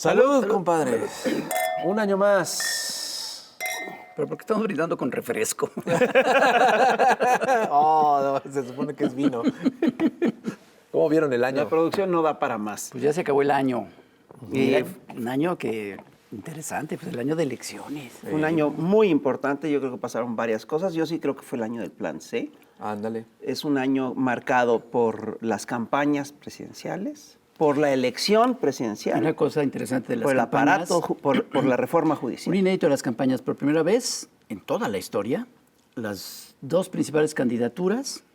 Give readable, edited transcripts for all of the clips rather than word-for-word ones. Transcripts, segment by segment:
Salud, compadres. Un año más. ¿Pero por qué estamos brindando con refresco? Oh, no, se supone que es vino. ¿Cómo vieron el año? La producción no da para más. Pues ya se acabó el año. Y un año que interesante, pues el año de elecciones. Un año muy importante, yo creo que pasaron varias cosas. Yo sí creo que fue el año del Plan C. Ándale. Es un año marcado por las campañas presidenciales, por la elección presidencial, Una cosa interesante de las por el campañas. aparato, por la reforma judicial. Un inédito de las campañas. Por primera vez en toda la historia, las dos principales candidaturas,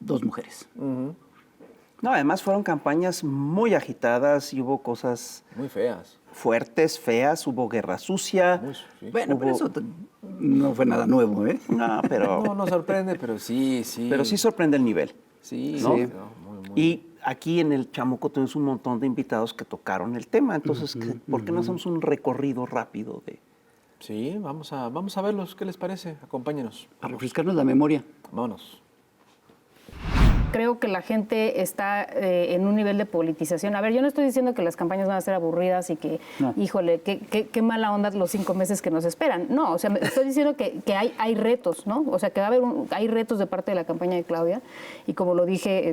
dos mujeres. No, además fueron campañas muy agitadas y hubo cosas Muy feas. fuertes, feas, hubo guerra sucia. Sí. Bueno, pero eso no fue nada nuevo, ¿eh? No, pero, No nos sorprende, pero sí. pero sí sorprende el nivel. Sí, ¿no? sí. Muy. Y aquí en el Chamuco tenemos un montón de invitados que tocaron el tema. Entonces, ¿por qué no hacemos un recorrido rápido de...? Sí, vamos a verlos. ¿Qué les parece? Acompáñenos. A refrescarnos la memoria. Vámonos. Creo que la gente está en un nivel de politización. A ver, yo no estoy diciendo que las campañas van a ser aburridas y que, híjole, qué mala onda los 5 meses que nos esperan. No, o sea, estoy diciendo que hay retos, ¿no? O sea, que va a haber hay retos de parte de la campaña de Claudia. Y como lo dije,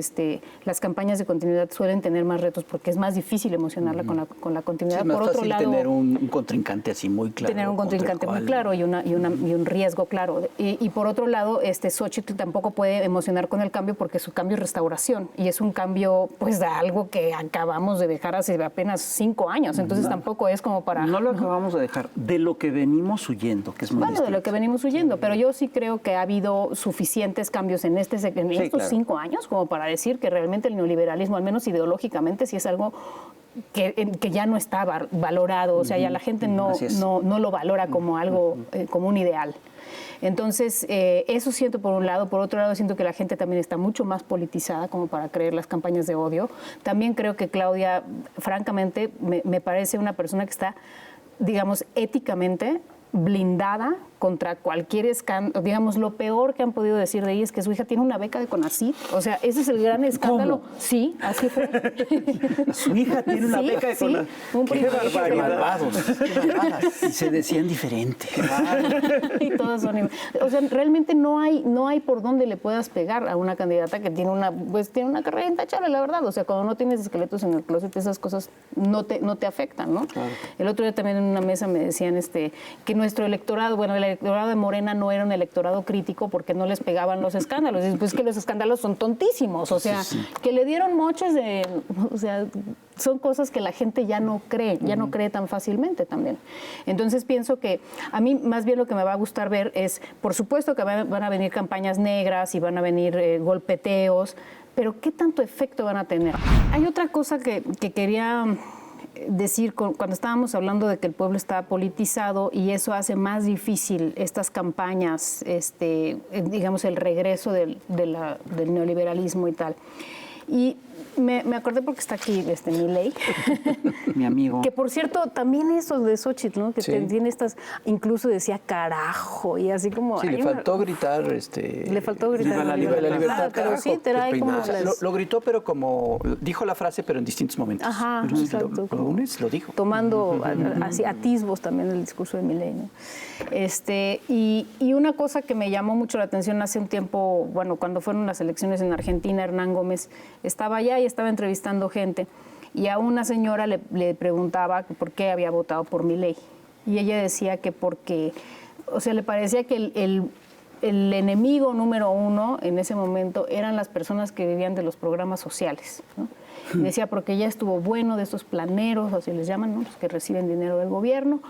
las campañas de continuidad suelen tener más retos porque es más difícil emocionarla con la continuidad. Sí, es más Por otro fácil lado, tener un contrincante así muy claro. tener un contrincante muy claro y un riesgo claro. Y por otro lado, Xóchitl tampoco puede emocionar con el cambio porque su cambio es restauración y es un cambio pues de algo que acabamos de dejar hace apenas 5 años. Entonces tampoco es como para... No lo acabamos de dejar, de lo que venimos huyendo, que es muy Bueno, de distinto. lo que venimos huyendo, pero yo sí creo que ha habido suficientes cambios en estos claro. 5 años como para decir que realmente el neoliberalismo, al menos ideológicamente, sí es algo que ya no está valorado, o sea, ya la gente no lo valora como algo, como un ideal. Entonces, eso siento por un lado. Por otro lado, siento que la gente también está mucho más politizada como para creer las campañas de odio. También creo que Claudia, francamente, me parece una persona que está, digamos, éticamente blindada contra cualquier escándalo. Digamos, lo peor que han podido decir de ella es que su hija tiene una beca de CONACYT. O sea, ese es el gran escándalo. ¿Cómo? Sí, así fue. Su hija tiene una Sí, beca de sí, CONACYT. un ¡Qué privilegio. barbaridad! Y se decían diferente. Y todos son o sea, realmente no hay por dónde le puedas pegar a una candidata que tiene una carrera intachable, la verdad. O sea, cuando no tienes esqueletos en el closet, esas cosas no te afectan, ¿no? Claro. El otro día también en una mesa me decían que nuestro electorado, bueno, el electorado de Morena no era un electorado crítico porque no les pegaban los escándalos. Y pues que los escándalos son tontísimos. O sea, que le dieron moches de... O sea, son cosas que la gente ya no cree, ya no cree tan fácilmente también. Entonces pienso que a mí más bien lo que me va a gustar ver es, por supuesto que van a venir campañas negras y van a venir golpeteos, pero ¿qué tanto efecto van a tener? Hay otra cosa que quería decir cuando estábamos hablando de que el pueblo está politizado y eso hace más difícil estas campañas, digamos, el regreso del neoliberalismo y tal. Y me acordé porque está aquí Milei. Mi amigo. Que por cierto, también eso de Xóchitl, ¿no? Que tiene estas, incluso decía carajo y así como... Sí, le faltó gritar... Le faltó gritar Viva la libertad, pero sí, te da ahí como... Lo gritó, pero como... Dijo la frase, pero en distintos momentos. Ajá, pero sí, exacto. Lo lunes lo dijo. Tomando así atisbos también el discurso de Milei, ¿no? Y una cosa que me llamó mucho la atención hace un tiempo, bueno, cuando fueron las elecciones en Argentina, Hernán Gómez estaba allá y estaba entrevistando gente y a una señora le preguntaba por qué había votado por Milei y ella decía que porque, o sea, le parecía que el enemigo número 1 en ese momento eran las personas que vivían de los programas sociales, ¿no? Y decía, porque ya estuvo bueno de estos planeros, así les llaman, ¿no? Los que reciben dinero del gobierno,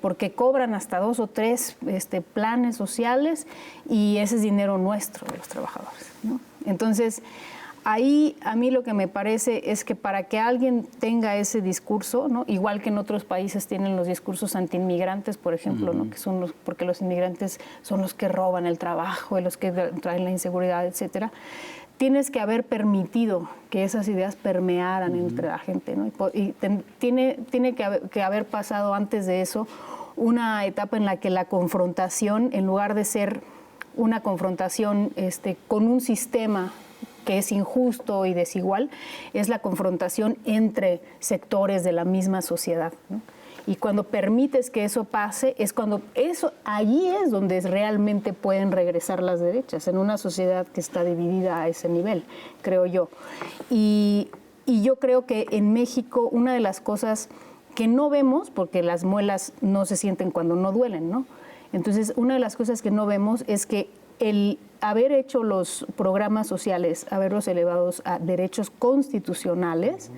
porque cobran hasta 2 o 3 planes sociales y ese es dinero nuestro de los trabajadores, ¿no? Entonces, ahí a mí lo que me parece es que para que alguien tenga ese discurso, ¿no? Igual que en otros países tienen los discursos antiinmigrantes, por ejemplo, ¿no? Que son porque los inmigrantes son los que roban el trabajo, los que traen la inseguridad, etcétera. Tienes que haber permitido que esas ideas permearan entre la gente, ¿no? Y tiene que haber pasado antes de eso una etapa en la que la confrontación, en lugar de ser una confrontación con un sistema que es injusto y desigual, es la confrontación entre sectores de la misma sociedad, ¿no? Y cuando permites que eso pase, es cuando allí es donde realmente pueden regresar las derechas, en una sociedad que está dividida a ese nivel, creo yo. Y yo creo que en México una de las cosas que no vemos, porque las muelas no se sienten cuando no duelen, ¿no? Entonces, una de las cosas que no vemos es que el haber hecho los programas sociales, haberlos elevados a derechos constitucionales,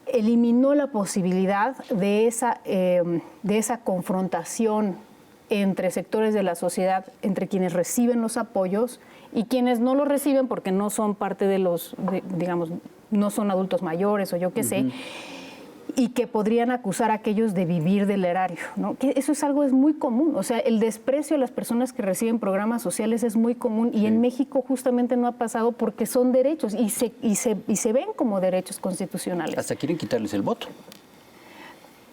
eliminó la posibilidad de esa confrontación entre sectores de la sociedad, entre quienes reciben los apoyos y quienes no los reciben porque no son parte digamos, no son adultos mayores o yo qué sé, y que podrían acusar a aquellos de vivir del erario, ¿no? Que eso es muy común. O sea, el desprecio a las personas que reciben programas sociales es muy común y en México justamente no ha pasado porque son derechos y se ven como derechos constitucionales. Hasta quieren quitarles el voto.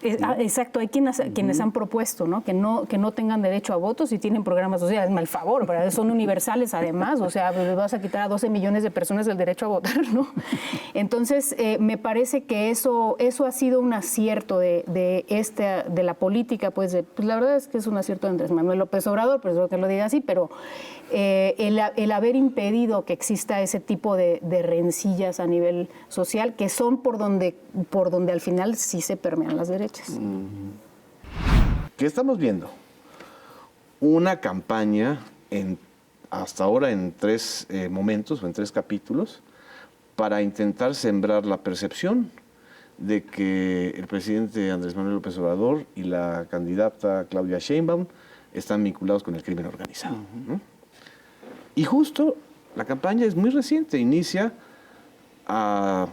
Exacto, hay quienes han propuesto, ¿no? Que no tengan derecho a votos y tienen programas sociales, mal favor, ¿verdad? Son universales además, o sea, le vas a quitar a 12 millones de personas el derecho a votar, ¿no? Entonces, me parece que eso ha sido un acierto de la política, pues la verdad es que es un acierto de Andrés Manuel López Obrador, pues que lo diga así, pero el haber impedido que exista ese tipo de rencillas a nivel social, que son por donde al final sí se permean las derechas. ¿Qué estamos viendo? Una campaña hasta ahora en 3 momentos o en 3 capítulos para intentar sembrar la percepción de que el presidente Andrés Manuel López Obrador y la candidata Claudia Sheinbaum están vinculados con el crimen organizado, ¿no? Y justo la campaña es muy reciente, inicia a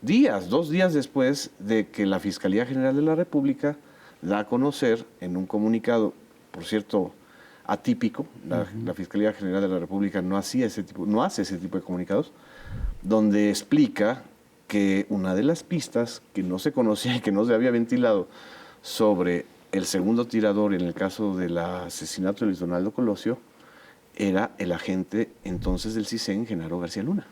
2 días después de que la Fiscalía General de la República da a conocer en un comunicado, por cierto, atípico, la Fiscalía General de la República no hace ese tipo de comunicados, donde explica que una de las pistas que no se conocía y que no se había ventilado sobre el segundo tirador en el caso del asesinato de Luis Donaldo Colosio era el agente entonces del CISEN, Genaro García Luna.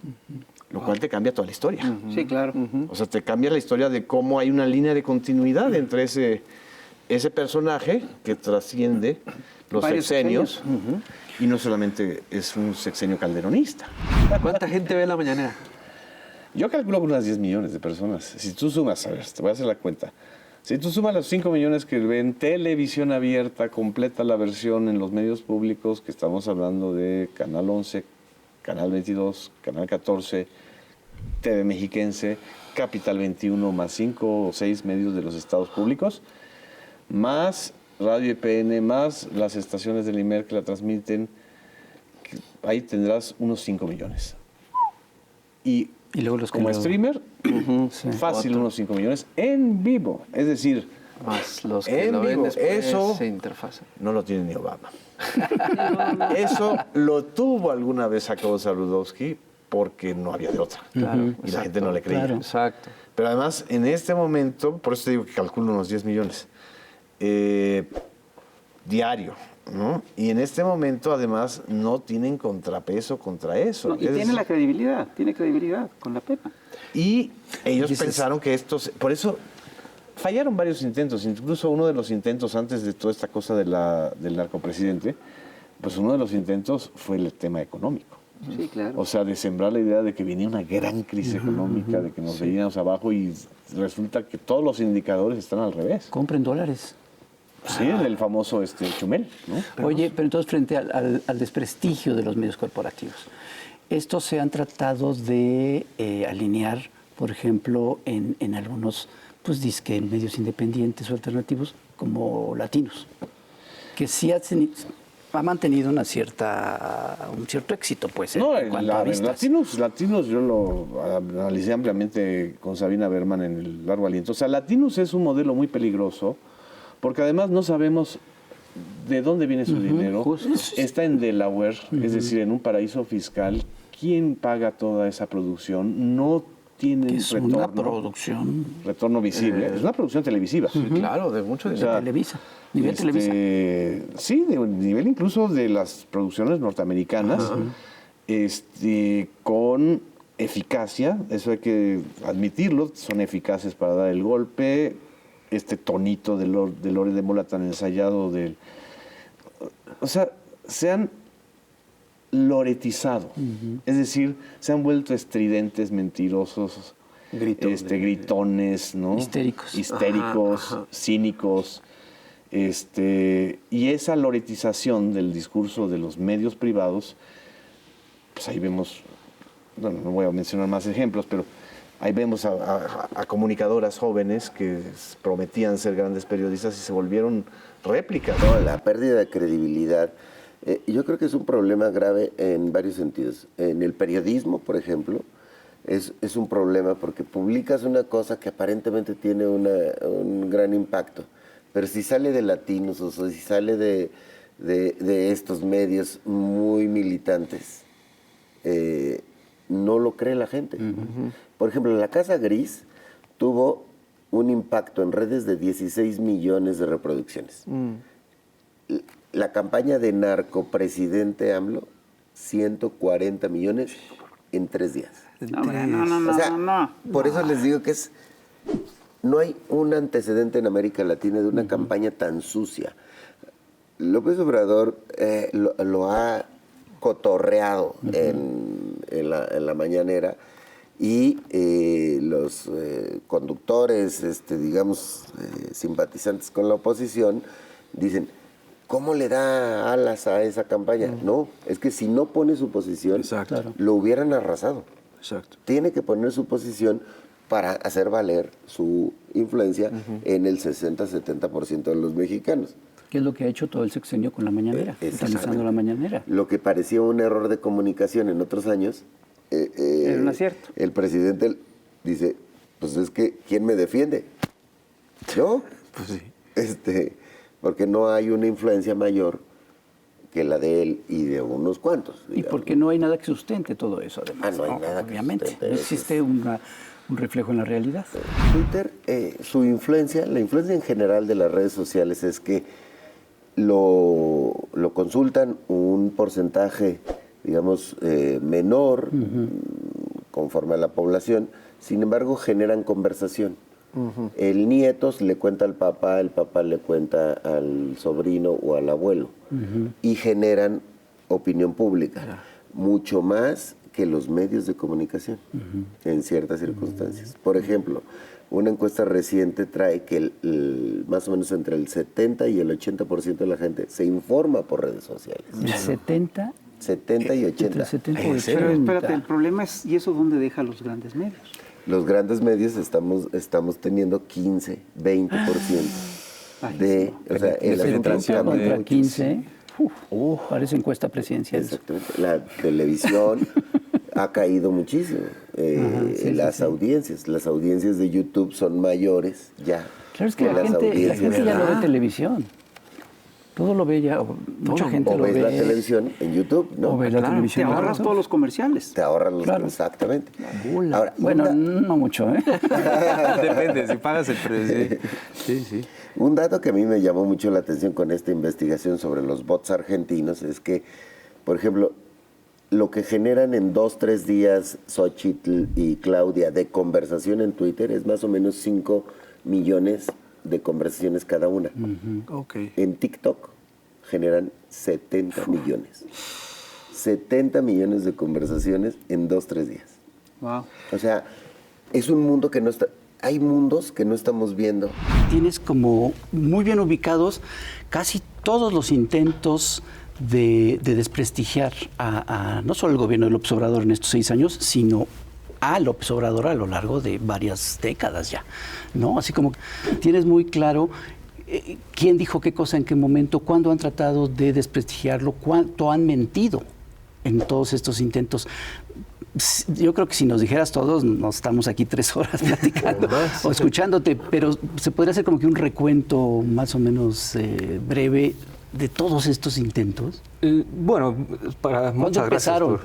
Lo cual te cambia toda la historia. Sí, claro. O sea, te cambia la historia de cómo hay una línea de continuidad entre ese personaje que trasciende los Varios sexenios y no solamente es un sexenio calderonista. ¿Cuánta gente ve la mañanera? Yo calculo con unas 10 millones de personas. Si tú sumas, a ver, te voy a hacer la cuenta. Si tú sumas los 5 millones que ven televisión abierta, completa la versión en los medios públicos, que estamos hablando de Canal 11, Canal 22, Canal 14, TV Mexiquense, Capital 21, más 5 o 6 medios de los estados públicos, más Radio EPN, más las estaciones del IMER que la transmiten, ahí tendrás unos 5 millones. Y luego los como streamer, fácil unos 5 millones en vivo. Es decir, Más los que en lo ven vivo, después eso se interfasan. no lo tiene ni Obama. Eso lo tuvo alguna vez Jacobo Zabludovsky porque no había de otra. Claro, Y la gente no le creía. claro. Exacto. Pero además, en este momento, por eso te digo que calculo unos 10 millones, diario, ¿no? Y en este momento, además, no tienen contrapeso contra eso. No, y tiene la credibilidad, con la Pepa. Y ellos Dices- pensaron que por eso fallaron varios intentos, incluso uno de los intentos antes de toda esta cosa del narcopresidente, pues uno de los intentos fue el tema económico. Sí, claro. O sea, de sembrar la idea de que venía una gran crisis económica, de que nos veíamos abajo y resulta que todos los indicadores están al revés. Compren dólares. Sí, el famoso Chumel, ¿no? Oye, pero entonces frente al desprestigio de los medios corporativos, estos se han tratado de alinear, por ejemplo, en algunos, pues disque en medios independientes o alternativos, como Latinos, que sí ha mantenido un cierto éxito, pues, No, en cuanto a vistas. Latinos yo lo analicé ampliamente con Sabina Berman en el Largo Aliento. O sea, Latinos es un modelo muy peligroso porque además no sabemos de dónde viene su dinero. justo. Está en Delaware, es decir, en un paraíso fiscal. ¿Quién paga toda esa producción? No tiene Es una retorno, producción retorno visible. Es una producción televisiva. Sí, claro, de mucho O dinero. sea, Televisa, nivel Televisa. Sí, de nivel incluso de las producciones norteamericanas. con eficacia, eso hay que admitirlo, son eficaces para dar el golpe, este tonito de Lore de Mola tan ensayado o sea, se han loretizado, es decir, se han vuelto estridentes, mentirosos, gritones, ¿no? Histéricos, Ajá. cínicos, y esa loretización del discurso de los medios privados, pues ahí vemos, bueno, no voy a mencionar más ejemplos, pero ahí vemos a comunicadoras jóvenes que prometían ser grandes periodistas y se volvieron réplicas. No, la pérdida de credibilidad, yo creo que es un problema grave en varios sentidos. En el periodismo, por ejemplo, es un problema porque publicas una cosa que aparentemente tiene un gran impacto, pero si sale de Latinos o si sale de estos medios muy militantes, no lo cree la gente. Por ejemplo, La Casa Gris tuvo un impacto en redes de 16 millones de reproducciones. La campaña de narcopresidente AMLO, 140 millones en 3 días. No. Por eso les digo que no hay un antecedente en América Latina de una campaña tan sucia. López Obrador lo ha cotorreado en la mañanera y los conductores, digamos, simpatizantes con la oposición, dicen, ¿cómo le da alas a esa campaña? No, es que si no pone su posición, Exacto. lo hubieran arrasado. Exacto. Tiene que poner su posición para hacer valer su influencia en el 60-70% de los mexicanos. ¿Qué es lo que ha hecho todo el sexenio con la mañanera? Utilizando la mañanera. Lo que parecía un error de comunicación en otros años, Era un acierto. el presidente dice, pues es que, ¿quién me defiende? ¿Yo? Pues sí. Porque no hay una influencia mayor que la de él y de unos cuantos. Y porque no hay nada que sustente todo eso, además. No hay nada que obviamente. sustente No eso. existe un reflejo en la realidad. Twitter, su influencia, la influencia en general de las redes sociales es que lo consultan un porcentaje, digamos, menor conforme a la población, sin embargo generan conversación. El nieto le cuenta al papá, el papá le cuenta al sobrino o al abuelo y generan opinión pública, mucho más que los medios de comunicación en ciertas circunstancias. Por ejemplo, una encuesta reciente trae que más o menos entre el 70 y el 80% de la gente se informa por redes sociales. El 70 y 80. entre 70 y ¿En serio? 80. Pero espérate, el problema es, ¿y eso dónde deja a los grandes medios? Los grandes medios estamos teniendo 15, 20% de, o sea, el asunto penetración cambia Contra mucho. 15, parece encuesta presidencial. Exactamente. La televisión ha caído muchísimo. Las audiencias de YouTube son mayores ya. Claro, es que la las gente audiencias. ya no ve televisión. Todo lo ve ya, mucha gente O lo ves ve. la televisión en YouTube, ¿no? O ves la Claro, te televisión. ahorras todos los comerciales. Te ahorran los... Claro. Exactamente. Bueno, Ahora, no mucho, ¿eh? Depende, si pagas el precio. Sí. un dato que a mí me llamó mucho la atención con esta investigación sobre los bots argentinos es que, por ejemplo, lo que generan en 2-3 días Xochitl y Claudia de conversación en Twitter es más o menos 5 millones de conversaciones cada una. Ok. En TikTok generan 70 millones. 70 millones de conversaciones en 2-3 días. Wow. O sea, es un mundo que no está... Hay mundos que no estamos viendo. Tienes como muy bien ubicados casi todos los intentos de desprestigiar a no solo el gobierno de López Obrador en estos 6 años, sino a López Obrador a lo largo de varias décadas ya, ¿no? Así como tienes muy claro quién dijo qué cosa en qué momento, cuándo han tratado de desprestigiarlo, cuánto han mentido en todos estos intentos. Yo creo que si nos dijeras todos, nos estamos aquí 3 horas platicando o escuchándote, pero se podría hacer como que un recuento más o menos breve de todos estos intentos. Bueno, muchas gracias. empezaron?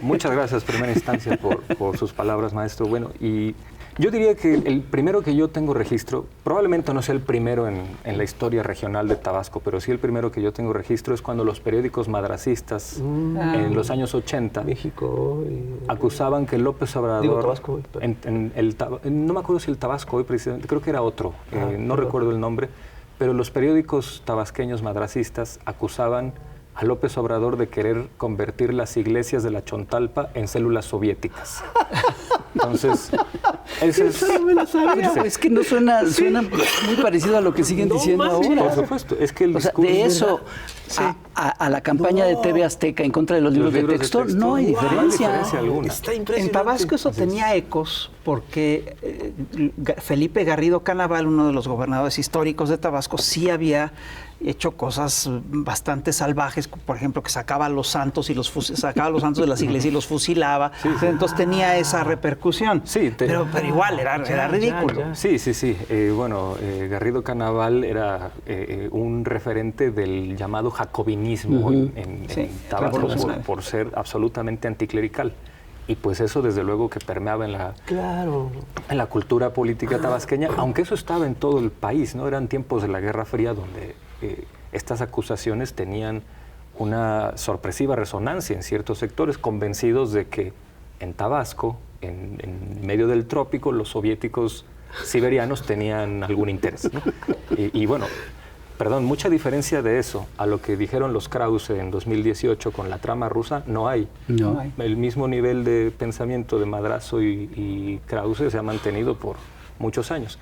Muchas gracias, primera instancia, por sus palabras, maestro. Bueno, y Yo diría que el primero que yo tengo registro, probablemente no sea el primero en la historia regional de Tabasco, pero sí el primero que yo tengo registro es cuando los periódicos madracistas en los años 80 México. acusaban que López Obrador... Digo, Tabasco hoy, no me acuerdo si el Tabasco hoy precisamente, creo que era otro, no recuerdo el nombre, pero los periódicos tabasqueños madracistas acusaban a López Obrador de querer convertir las iglesias de la Chontalpa en células soviéticas. Entonces, ese es... Pero es que no suena muy parecido a lo que siguen diciendo ahora. Por supuesto, es que el discurso... de eso a la campaña de TV Azteca en contra de los libros de texto, no hay diferencia. Alguna. Está impresionante. En Tabasco eso tenía ecos porque Felipe Garrido Canaval, uno de los gobernadores históricos de Tabasco, sí había hecho cosas bastante salvajes, por ejemplo, que sacaba a los santos sacaba a los santos de las iglesias y los fusilaba. Entonces tenía esa repercusión. Sí, pero igual era ridículo. Sí. Garrido Canaval era un referente del llamado jacobinismo en Tabasco por ser absolutamente anticlerical. Y pues eso desde luego que permeaba en la cultura política tabasqueña, aunque eso estaba en todo el país, ¿no? Eran tiempos de la Guerra Fría donde estas acusaciones tenían una sorpresiva resonancia en ciertos sectores, convencidos de que en Tabasco, en medio del trópico, los soviéticos siberianos tenían algún interés, ¿no? Mucha diferencia de eso a lo que dijeron los Krause en 2018 con la trama rusa, no hay. El mismo nivel de pensamiento de Madrazo y Krause se ha mantenido por muchos años.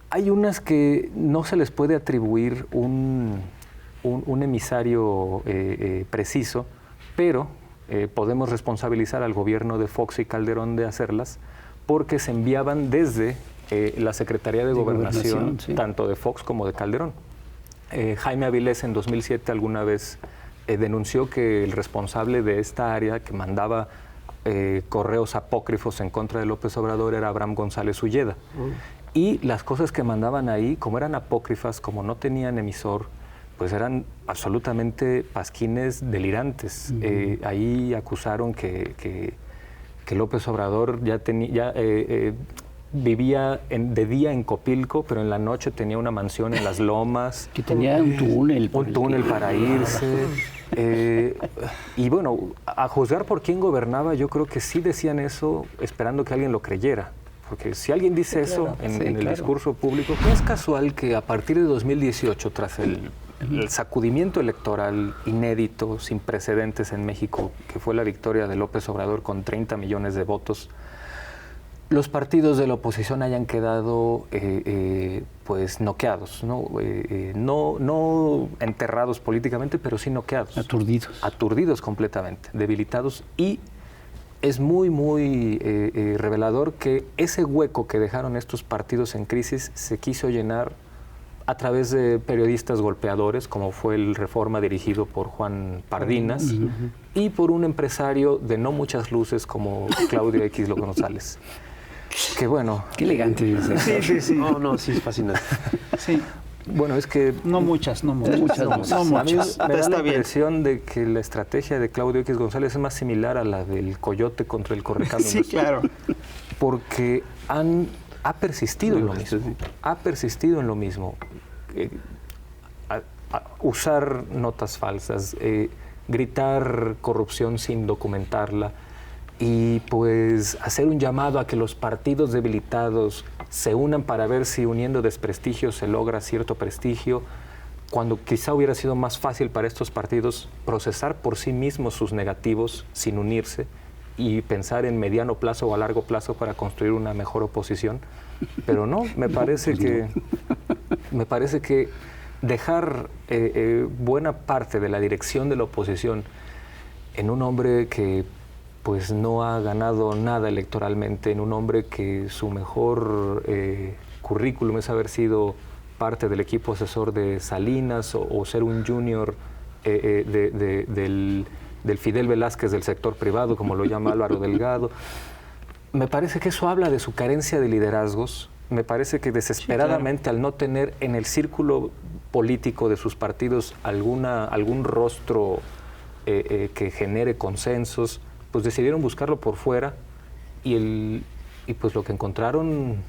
Hay unas que no se les puede atribuir un emisario preciso, pero podemos responsabilizar al gobierno de Fox y Calderón de hacerlas porque se enviaban desde la Secretaría de Gobernación, tanto de Fox como de Calderón. Jaime Avilés en 2007 alguna vez denunció que el responsable de esta área que mandaba correos apócrifos en contra de López Obrador era Abraham González Ulleda. Y las cosas que mandaban ahí, como eran apócrifas, como no tenían emisor, pues eran absolutamente pasquines delirantes. Ahí acusaron que López Obrador vivía de día en Copilco, pero en la noche tenía una mansión en las Lomas. Que tenía un túnel. Un túnel para irse. Y bueno, a juzgar por quién gobernaba, yo creo que sí decían eso esperando que alguien lo creyera. Porque si alguien dice eso en el discurso público, no es casual que a partir de 2018, tras el sacudimiento electoral inédito, sin precedentes en México, que fue la victoria de López Obrador con 30 millones de votos, los partidos de la oposición hayan quedado pues noqueados, ¿no? No enterrados políticamente, pero sí noqueados. Aturdidos completamente, debilitados. Y es muy, muy revelador que ese hueco que dejaron estos partidos en crisis se quiso llenar a través de periodistas golpeadores, como fue el Reforma dirigido por Juan Pardinas, y por un empresario de no muchas luces como Claudio X. González. Que bueno. Qué elegante. Sí. No, sí, es fascinante. Sí. Bueno, es que... No muchas. A mí me da la impresión de que la estrategia de Claudio X. González es más similar a la del coyote contra el correcaminos. Sí, claro. Porque ha persistido en lo mismo. Ha persistido en lo mismo. Usar notas falsas, gritar corrupción sin documentarla y pues hacer un llamado a que los partidos debilitados se unan para ver si uniendo desprestigios se logra cierto prestigio, cuando quizá hubiera sido más fácil para estos partidos procesar por sí mismos sus negativos sin unirse y pensar en mediano plazo o a largo plazo para construir una mejor oposición. Pero no, me parece que dejar buena parte de la dirección de la oposición en un hombre que pues no ha ganado nada electoralmente, en un hombre que su mejor currículum es haber sido parte del equipo asesor de Salinas o ser un junior del Fidel Velázquez del sector privado, como lo llama Álvaro Delgado. Me parece que eso habla de su carencia de liderazgos. Me parece que desesperadamente, al no tener en el círculo político de sus partidos algún rostro que genere consensos, pues decidieron buscarlo por fuera y y pues lo que encontraron,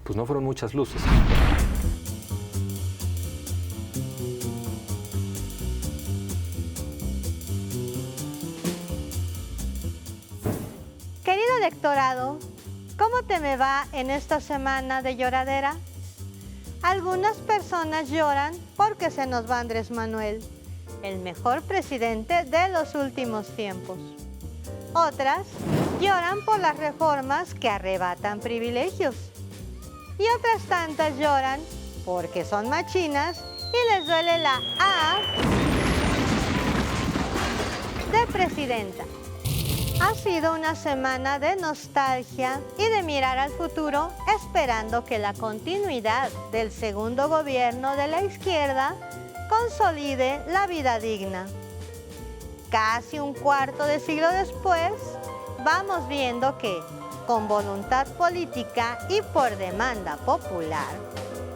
pues no fueron muchas luces. Querido electorado, ¿cómo te me va en esta semana de lloradera? Algunas personas lloran porque se nos va Andrés Manuel, el mejor presidente de los últimos tiempos. Otras lloran por las reformas que arrebatan privilegios. Y otras tantas lloran porque son machinas y les duele la A de presidenta. Ha sido una semana de nostalgia y de mirar al futuro, esperando que la continuidad del segundo gobierno de la izquierda consolide la vida digna. Casi un cuarto de siglo después, vamos viendo que, con voluntad política y por demanda popular,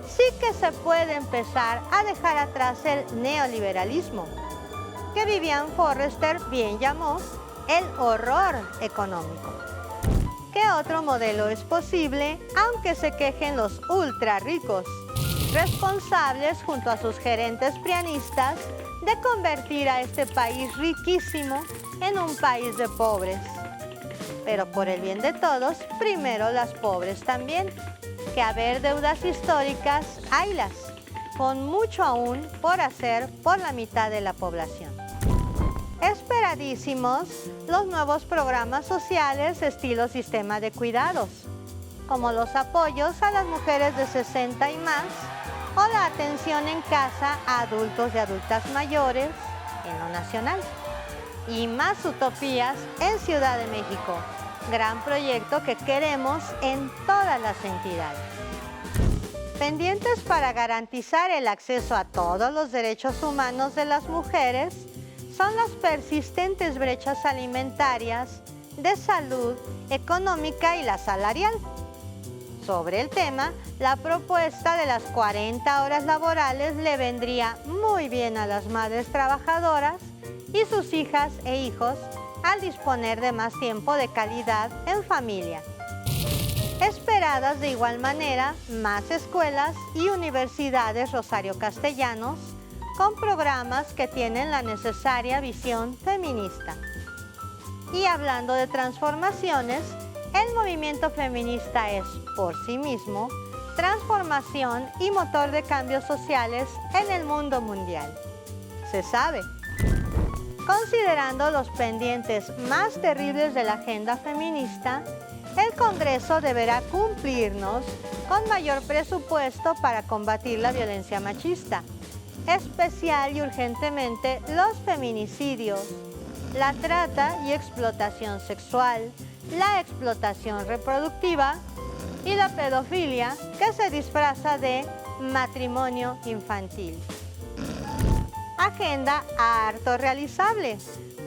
sí que se puede empezar a dejar atrás el neoliberalismo, que Vivian Forrester bien llamó el horror económico. ¿Qué otro modelo es posible, aunque se quejen los ultra ricos, responsables junto a sus gerentes prianistas de convertir a este país riquísimo en un país de pobres? Pero por el bien de todos, primero las pobres también, que haber deudas históricas, haylas, con mucho aún por hacer por la mitad de la población. Esperadísimos los nuevos programas sociales estilo sistema de cuidados, como los apoyos a las mujeres de 60 y más o la atención en casa a adultos y adultas mayores en lo nacional. Y más utopías en Ciudad de México, gran proyecto que queremos en todas las entidades. Pendientes para garantizar el acceso a todos los derechos humanos de las mujeres son las persistentes brechas alimentarias, de salud, económica y la salarial. Sobre el tema, la propuesta de las 40 horas laborales le vendría muy bien a las madres trabajadoras y sus hijas e hijos al disponer de más tiempo de calidad en familia. Esperadas de igual manera más escuelas y universidades Rosario Castellanos con programas que tienen la necesaria visión feminista. Y hablando de transformaciones, el movimiento feminista es, por sí mismo, transformación y motor de cambios sociales en el mundo mundial. Se sabe. Considerando los pendientes más terribles de la agenda feminista, el Congreso deberá cumplirnos con mayor presupuesto para combatir la violencia machista, especial y urgentemente los feminicidios, la trata y explotación sexual, la explotación reproductiva y la pedofilia que se disfraza de matrimonio infantil. Agenda harto realizable,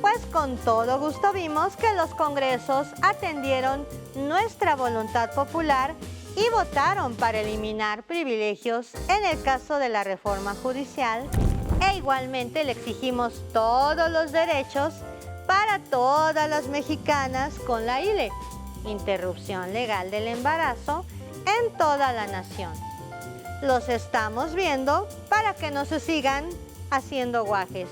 pues con todo gusto vimos que los congresos atendieron nuestra voluntad popular y votaron para eliminar privilegios en el caso de la reforma judicial e igualmente le exigimos todos los derechos para todas las mexicanas con la ILE, interrupción legal del embarazo, en toda la nación. Los estamos viendo para que no se sigan haciendo guajes.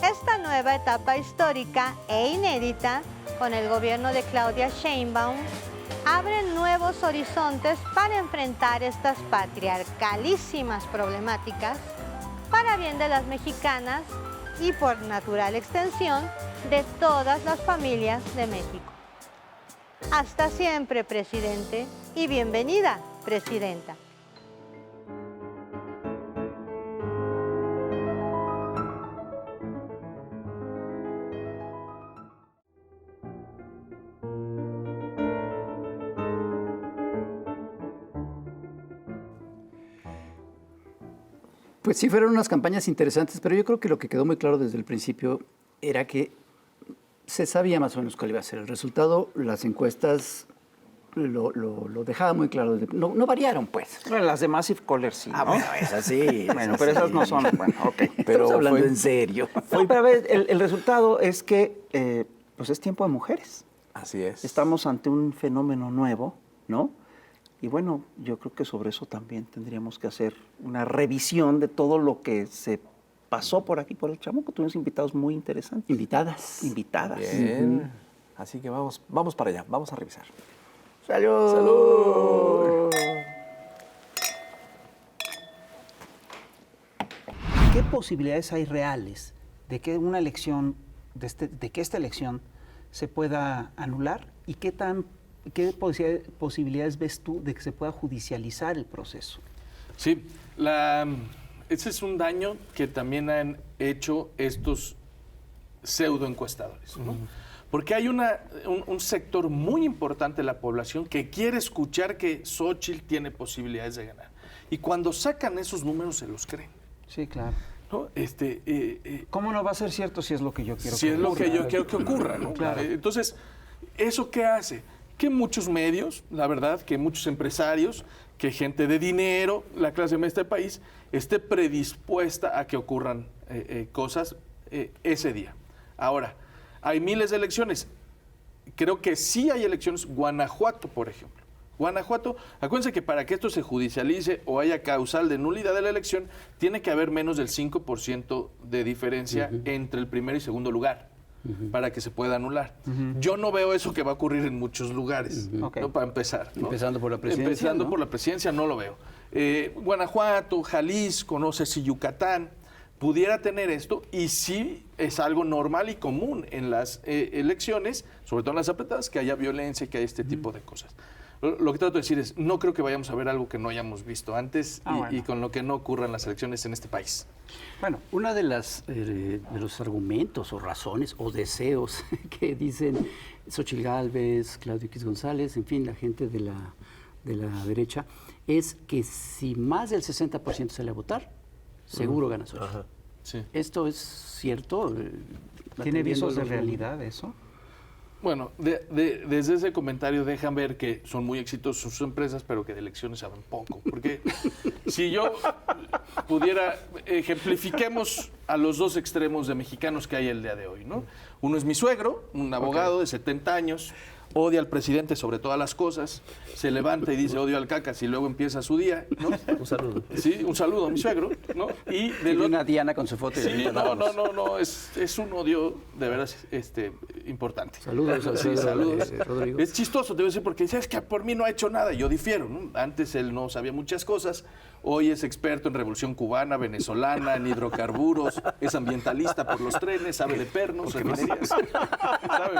Esta nueva etapa histórica e inédita con el gobierno de Claudia Sheinbaum abre nuevos horizontes para enfrentar estas patriarcalísimas problemáticas para bien de las mexicanas y por natural extensión de todas las familias de México. Hasta siempre, presidente, y bienvenida, presidenta. Pues sí, fueron unas campañas interesantes, pero yo creo que lo que quedó muy claro desde el principio era que se sabía más o menos cuál iba a ser el resultado. Las encuestas lo dejaban muy claro. No variaron, pues. Bueno, las de Massive Caller sí, ¿no? Bueno, esas sí. Bueno, pero esas no son, bueno, ok. Estamos hablando en serio. No, pero a ver, el resultado es que pues es tiempo de mujeres. Así es. Estamos ante un fenómeno nuevo, ¿no? Y bueno, yo creo que sobre eso también tendríamos que hacer una revisión de todo lo que se pasó por aquí, por el Chamuco. Tuvimos invitados muy interesantes. Invitadas. Bien. Así que vamos para allá, vamos a revisar. ¡Salud! ¡Salud! ¿Qué posibilidades hay reales de que una elección, de que esta elección se pueda anular? ¿Y qué posibilidades ves tú de que se pueda judicializar el proceso? Sí, ese es un daño que también han hecho estos pseudoencuestadores, ¿no? Porque hay un sector muy importante de la población que quiere escuchar que Xóchitl tiene posibilidades de ganar. Y cuando sacan esos números se los creen. Sí, claro. ¿No? ¿Cómo no va a ser cierto si es lo que yo quiero si que es lo ocurra? que yo quiero que ocurra, ¿no? Claro. Entonces, ¿eso qué hace? Que muchos medios, la verdad, que muchos empresarios, que gente de dinero, la clase media de este país, esté predispuesta a que ocurran cosas ese día. Ahora, hay miles de elecciones. Creo que sí hay elecciones. Guanajuato, por ejemplo. Guanajuato, acuérdense que para que esto se judicialice o haya causal de nulidad de la elección, tiene que haber menos del 5% de diferencia entre el primer y segundo lugar para que se pueda anular. Yo no veo eso que va a ocurrir en muchos lugares, ¿no? Para empezar, ¿no? Empezando por la presidencia. Empezando ¿no? por la presidencia no lo veo. Guanajuato, Jalisco, no sé si Yucatán pudiera tener esto, y sí es algo normal y común en las elecciones, sobre todo en las apretadas, que haya violencia y que haya este tipo de cosas. Lo que trato de decir es, no creo que vayamos a ver algo que no hayamos visto antes y con lo que no ocurran las elecciones en este país. Bueno, una de los argumentos o razones o deseos que dicen Xóchitl Gálvez, Claudio X González, en fin, la gente de la derecha, es que si más del 60% sale a votar, seguro gana Xóchitl. Sí. ¿Esto es cierto? ¿Tiene visos de realidad eso? Bueno, desde ese comentario dejan ver que son muy exitosos sus empresas, pero que de elecciones saben poco. Porque si yo pudiera, ejemplifiquemos a los dos extremos de mexicanos que hay el día de hoy, ¿no? Uno es mi suegro, un abogado de 70 años, odia al presidente sobre todas las cosas, se levanta y dice odio al cacas y luego empieza su día, ¿no? Un saludo. Sí, un saludo a mi suegro, ¿no? Y una Diana con su foto. Sí, no, es un odio de veras importante. Saludos, sí, saludos. Rodrigo. Es chistoso, te voy a decir, porque dices que por mí no ha hecho nada. Yo difiero, ¿no? Antes él no sabía muchas cosas, hoy es experto en revolución cubana, venezolana, en hidrocarburos, es ambientalista por los trenes, sabe de pernos, de minerías. Sabe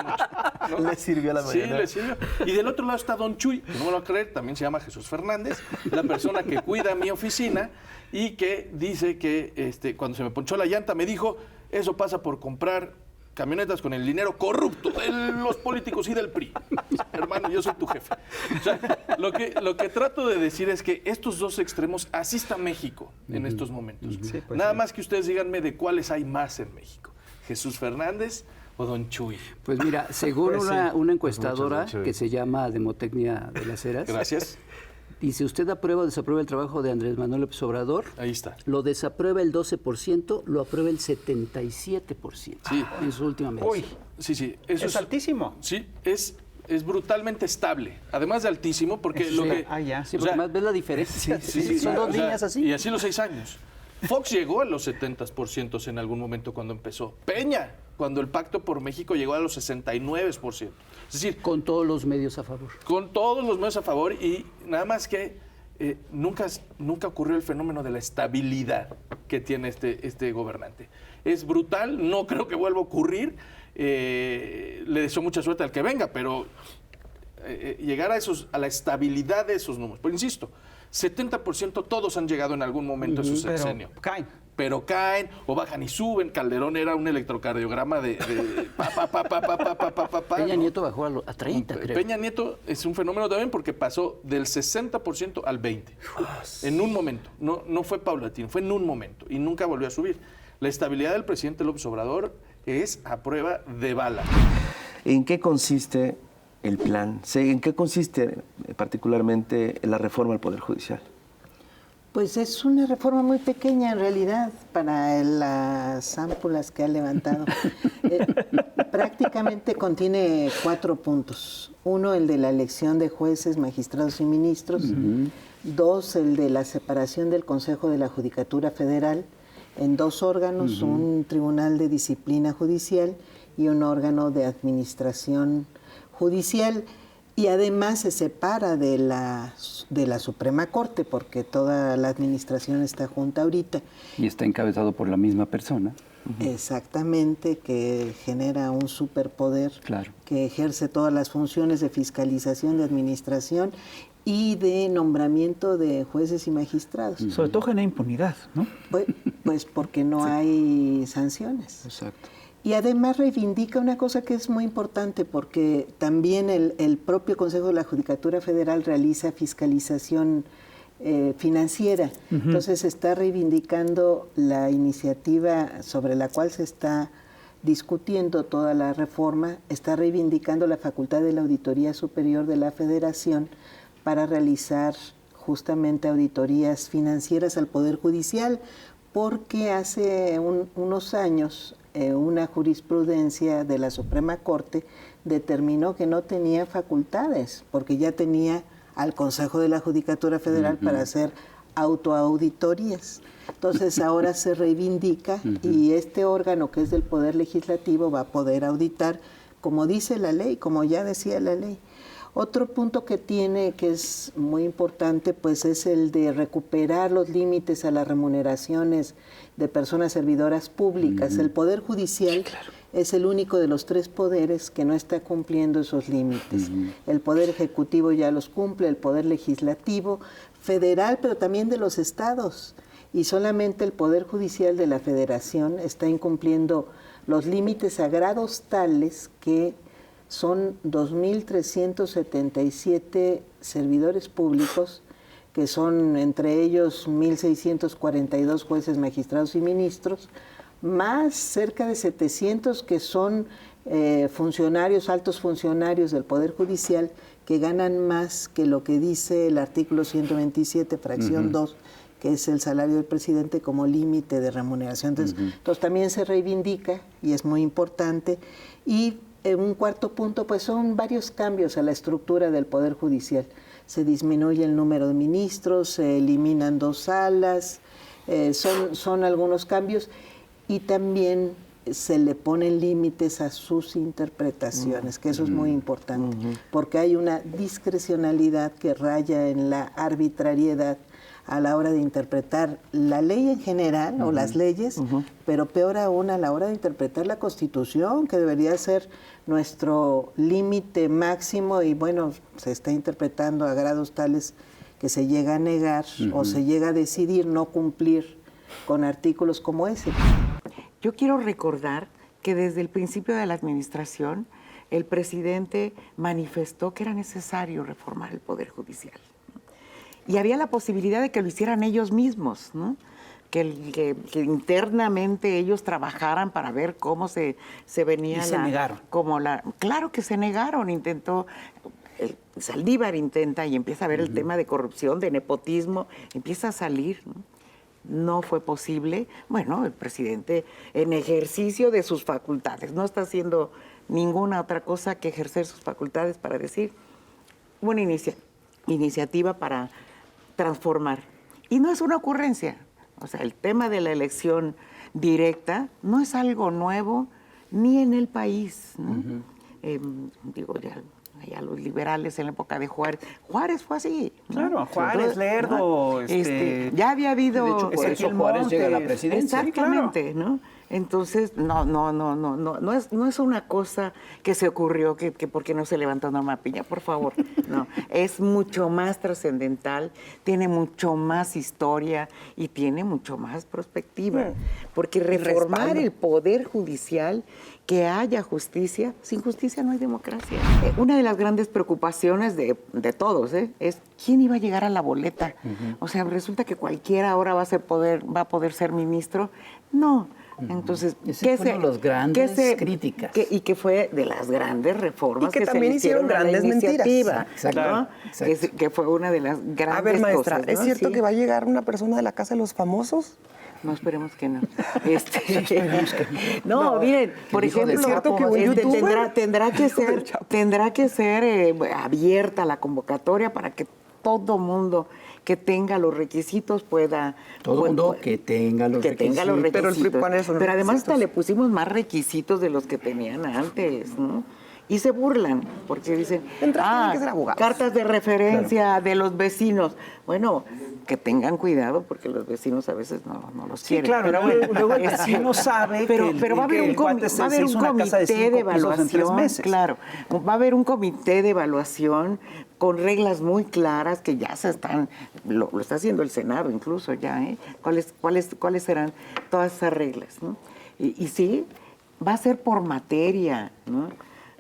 mucho, ¿no? Le sirvió a la mañana. Sí, le sirvió. Y del otro lado está Don Chuy, que no me lo va a creer, también se llama Jesús Fernández, la persona que cuida mi oficina y que dice que cuando se me ponchó la llanta me dijo, eso pasa por comprar camionetas con el dinero corrupto de los políticos y del PRI. Hermano, yo soy tu jefe. O sea, lo que trato de decir es que estos dos extremos, así está México en estos momentos. Sí, pues Nada sí. más que ustedes díganme de cuáles hay más en México. Jesús Fernández o Don Chuy. Pues mira, según Pues sí. una encuestadora Muchas, Don Chuy. que se llama Demotecnia de las Heras, Gracias. dice, ¿usted aprueba o desaprueba el trabajo de Andrés Manuel López Obrador? Ahí está. Lo desaprueba el 12%, lo aprueba el 77% Sí. en su última medición. Uy, Sí. Eso es altísimo. Sí, es brutalmente estable. Además de altísimo, porque Eso lo sí. que... Ah, ya. Sí, o porque sea, más ves la diferencia. Sí, Son dos o sea, líneas así. Y así los 6 años. Fox llegó a los 70% en algún momento cuando empezó. Peña, cuando el Pacto por México llegó a los 69%. Es decir, Con todos los medios a favor. con todos los medios a favor y nada más que nunca ocurrió el fenómeno de la estabilidad que tiene este gobernante. Es brutal, no creo que vuelva a ocurrir. Le deseo mucha suerte al que venga, pero llegar a la estabilidad de esos números. Pero insisto, 70% todos han llegado en algún momento a su sexenio. Pero caen o bajan y suben. Calderón era un electrocardiograma de Peña ¿no? Nieto bajó a 30, creo. Peña Nieto es un fenómeno también porque pasó del 60% al 20%. En un momento. No fue paulatino, fue en un momento. Y nunca volvió a subir. La estabilidad del presidente López Obrador es a prueba de bala. ¿En qué consiste el plan? ¿En qué consiste particularmente la reforma al Poder Judicial? Pues es una reforma muy pequeña en realidad para las ámpulas que ha levantado. Prácticamente contiene 4 puntos. 1, el de la elección de jueces, magistrados y ministros. 2, el de la separación del Consejo de la Judicatura Federal en 2 órganos, un tribunal de disciplina judicial y un órgano de administración judicial. Y además se separa de la Suprema Corte, porque toda la administración está junta ahorita. Y está encabezado por la misma persona. Exactamente, que genera un superpoder, claro, que ejerce todas las funciones de fiscalización, de administración y de nombramiento de jueces y magistrados. Sobre todo genera impunidad, ¿no? Pues porque no hay sanciones. Exacto. Y además reivindica una cosa que es muy importante, porque también el propio Consejo de la Judicatura Federal realiza fiscalización financiera. Entonces está reivindicando la iniciativa sobre la cual se está discutiendo toda la reforma, está reivindicando la facultad de la Auditoría Superior de la Federación para realizar justamente auditorías financieras al Poder Judicial, porque hace unos años una jurisprudencia de la Suprema Corte determinó que no tenía facultades, porque ya tenía al Consejo de la Judicatura Federal para hacer autoauditorías. Entonces ahora se reivindica y este órgano, que es del Poder Legislativo, va a poder auditar como dice la ley, como ya decía la ley. Otro punto que tiene, que es muy importante, pues es el de recuperar los límites a las remuneraciones de personas servidoras públicas. El Poder Judicial es el único de los 3 poderes que no está cumpliendo esos límites. El Poder Ejecutivo ya los cumple, el Poder Legislativo, federal, pero también de los estados. Y solamente el Poder Judicial de la Federación está incumpliendo los límites a grados tales que son 2.377 servidores públicos, que son entre ellos 1.642 jueces, magistrados y ministros, más cerca de 700 que son funcionarios, altos funcionarios del Poder Judicial, que ganan más que lo que dice el artículo 127, fracción 2, que es el salario del presidente como límite de remuneración. Entonces también se reivindica y es muy importante. Y un cuarto punto, pues son varios cambios a la estructura del Poder Judicial. Se disminuye el número de ministros, se eliminan 2 salas, son algunos cambios, y también se le ponen límites a sus interpretaciones, que eso es muy importante, porque hay una discrecionalidad que raya en la arbitrariedad a la hora de interpretar la ley en general o las leyes, pero peor aún a la hora de interpretar la Constitución, que debería ser nuestro límite máximo, y bueno, se está interpretando a grados tales que se llega a negar o se llega a decidir no cumplir con artículos como ese. Yo quiero recordar que desde el principio de la administración el presidente manifestó que era necesario reformar el Poder Judicial. Y había la posibilidad de que lo hicieran ellos mismos, ¿no? Que internamente ellos trabajaran para ver cómo se venía y se negaron. Claro que se negaron, intentó... Saldívar intenta y empieza a ver el tema de corrupción, de nepotismo, empieza a salir, ¿no? No fue posible. Bueno, el presidente, en ejercicio de sus facultades, no está haciendo ninguna otra cosa que ejercer sus facultades para decir una iniciativa para transformar. Y no es una ocurrencia. O sea, el tema de la elección directa no es algo nuevo ni en el país, ¿no? Digo, ya los liberales en la época de Juárez. Juárez fue así, ¿no? Claro, Juárez, Lerdo. Ya había habido... De hecho, por eso Juárez llega a la presidencia. Exactamente, ¿no? Entonces, no es una cosa que se ocurrió que porque no se levantó Norma Piña, por favor. No, es mucho más trascendental, tiene mucho más historia y tiene mucho más perspectiva. Porque reformar el Poder Judicial, que haya justicia, sin justicia no hay democracia. Una de las grandes preocupaciones de todos es quién iba a llegar a la boleta. O sea, resulta que cualquiera ahora va a poder ser ministro. No. Entonces, Ese fue uno de los grandes críticas. Y que fue de las grandes reformas y que también se hicieron grandes mentiras. Exacto. ¿No? Exacto. Que fue una de las grandes A ver, maestra, cosas, ¿no? ¿es cierto que va a llegar una persona de la Casa de los Famosos? No, esperemos que no. No, miren, por ejemplo, ¿es cierto que un youtuber? tendrá que ser abierta la convocatoria para que todo mundo que tenga los requisitos pueda... Todo mundo que tenga los requisitos. Pero además hasta le pusimos más requisitos de los que tenían antes, ¿no? Y se burlan, porque dicen, tienen que ser abogados. Cartas de referencia de los vecinos. Bueno, que tengan cuidado, porque los vecinos a veces no los quieren. Sí, claro, pero bueno, luego el vecino sabe pero que va a haber un comité de evaluación, claro. Va a haber un comité de evaluación con reglas muy claras que ya se están, lo está haciendo el Senado incluso ya, ¿eh? ¿Cuáles serán todas esas reglas, ¿no? Y sí, va a ser por materia, ¿no?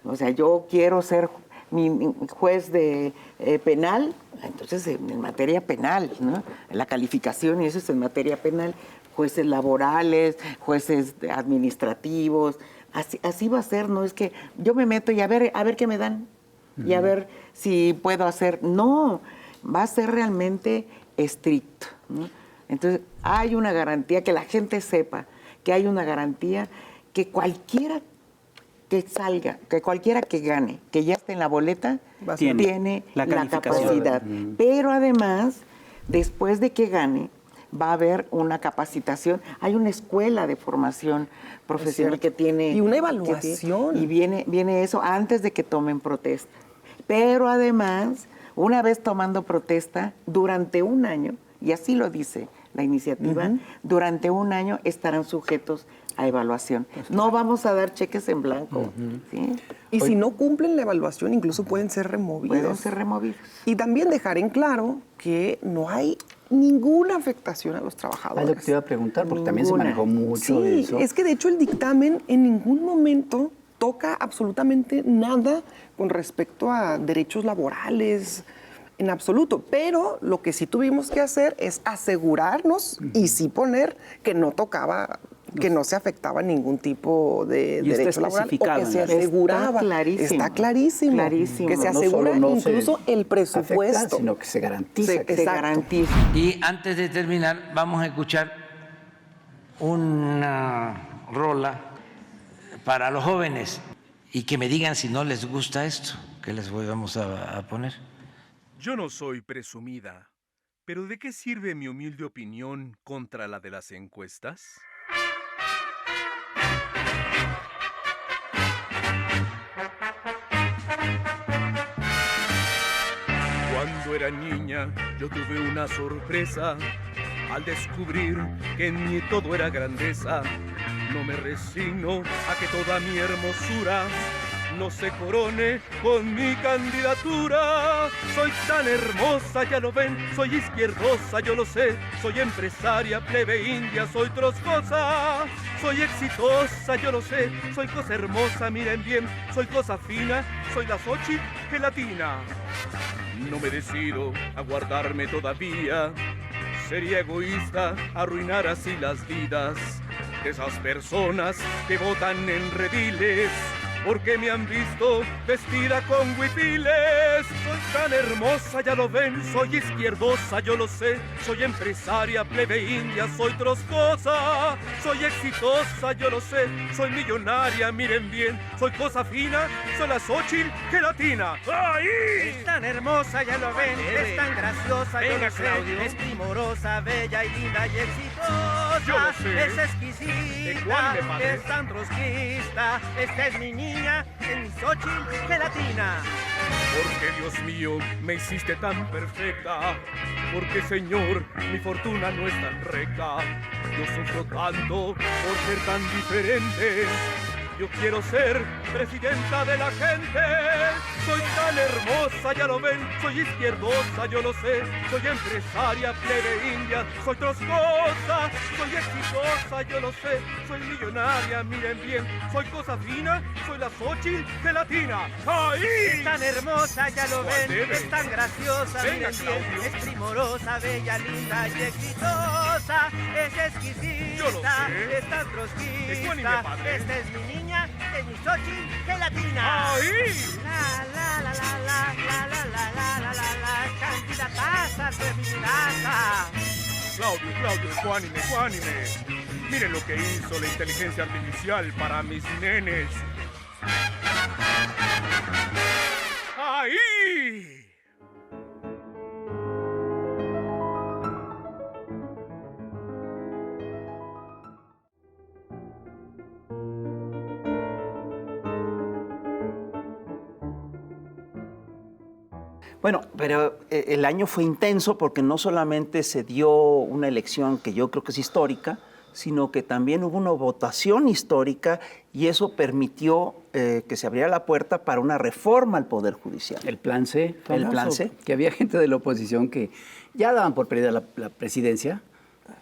O sea, yo quiero ser mi juez de penal, entonces en materia penal, ¿no? La calificación y eso es en materia penal, jueces laborales, jueces administrativos, así va a ser, no es que yo me meto y a ver qué me dan y a ver si puedo hacer. No, va a ser realmente estricto, ¿no? Entonces hay una garantía, que la gente sepa que hay una garantía, que cualquiera que salga, que cualquiera que gane, que ya esté en la boleta, tiene la capacidad. Pero además, después de que gane, va a haber una capacitación. Hay una escuela de formación profesional que tiene... Y una evaluación. Y viene eso antes de que tomen protesta. Pero además, una vez tomando protesta, durante un año, y así lo dice la iniciativa, durante un año estarán sujetos a evaluación. No vamos a dar cheques en blanco. ¿Sí? Y si no cumplen la evaluación, incluso pueden ser removidos. Pueden ser removidos. Y también dejar en claro que no hay ninguna afectación a los trabajadores. Es lo que te iba a preguntar, porque también se manejó mucho de eso. Es que de hecho el dictamen en ningún momento toca absolutamente nada con respecto a derechos laborales, en absoluto. Pero lo que sí tuvimos que hacer es asegurarnos y sí poner que no tocaba, que no se afectaba ningún tipo de derecho laboral, o que se aseguraba. Está clarísimo. Que se asegura incluso el presupuesto. Afecta, sino que se garantiza. Se garantiza. Y antes de terminar, vamos a escuchar una rola para los jóvenes y que me digan si no les gusta esto que les vamos a poner. Yo no soy presumida, pero ¿de qué sirve mi humilde opinión contra la de las encuestas? Cuando era niña, yo tuve una sorpresa al descubrir que en mí todo era grandeza. No me resigno a que toda mi hermosura no se corone con mi candidatura. Soy tan hermosa, ya lo ven, soy izquierdosa, yo lo sé. Soy empresaria, plebe india, soy troscosa. Soy exitosa, yo lo sé, soy cosa hermosa, miren bien. Soy cosa fina, soy la Xochitl gelatina. No me decido a guardarme todavía. Sería egoísta arruinar así las vidas de esas personas que votan en rediles porque me han visto vestida con huipiles. Soy tan hermosa, ya lo ven, soy izquierdosa, yo lo sé. Soy empresaria, plebe india, soy troscosa. Soy exitosa, yo lo sé, soy millonaria, miren bien. Soy cosa fina, soy la Xochitl gelatina. ¡Ahí! Es tan hermosa, ya lo ven, es tan graciosa, yo lo sé. Es primorosa, bella y linda y exitosa. Yo lo sé. Es exquisita, es tan trotskista. Esta es mi niña, es mi Xochitl gelatina. Porque Dios mío, me hiciste tan perfecta. Porque Señor, mi fortuna no es tan recta. Yo sufro tanto por ser tan diferente. Yo quiero ser presidenta de la gente. Soy tan hermosa, ya lo ven, soy izquierdosa, yo lo sé. Soy empresaria, plebe india, soy troscosa. Soy exitosa, yo lo sé. Soy millonaria, miren bien. Soy cosa fina, soy la Xochitl gelatina. ¡Ahí! Es tan hermosa, ya lo ven, Debe. es tan graciosa, Venga, miren bien. Claudio. Es primorosa, bella, linda y exitosa. Es exquisita, Yo lo sé. es tan Ecuánime, trotskista. padre. Esta es mi niña, es mi Xochitl gelatina. ¡Ahí! La, la, la, la, la, la, la, la, la, la, la, la, candidataza, feminidata. Claudio, ecuánime. Miren lo que hizo la inteligencia artificial para mis nenes. ¡Ahí! Bueno, pero el año fue intenso porque no solamente se dio una elección que yo creo que es histórica, sino que también hubo una votación histórica y eso permitió que se abriera la puerta para una reforma al Poder Judicial. El plan C, famoso, El plan C. que había gente de la oposición que ya daban por perdida la presidencia,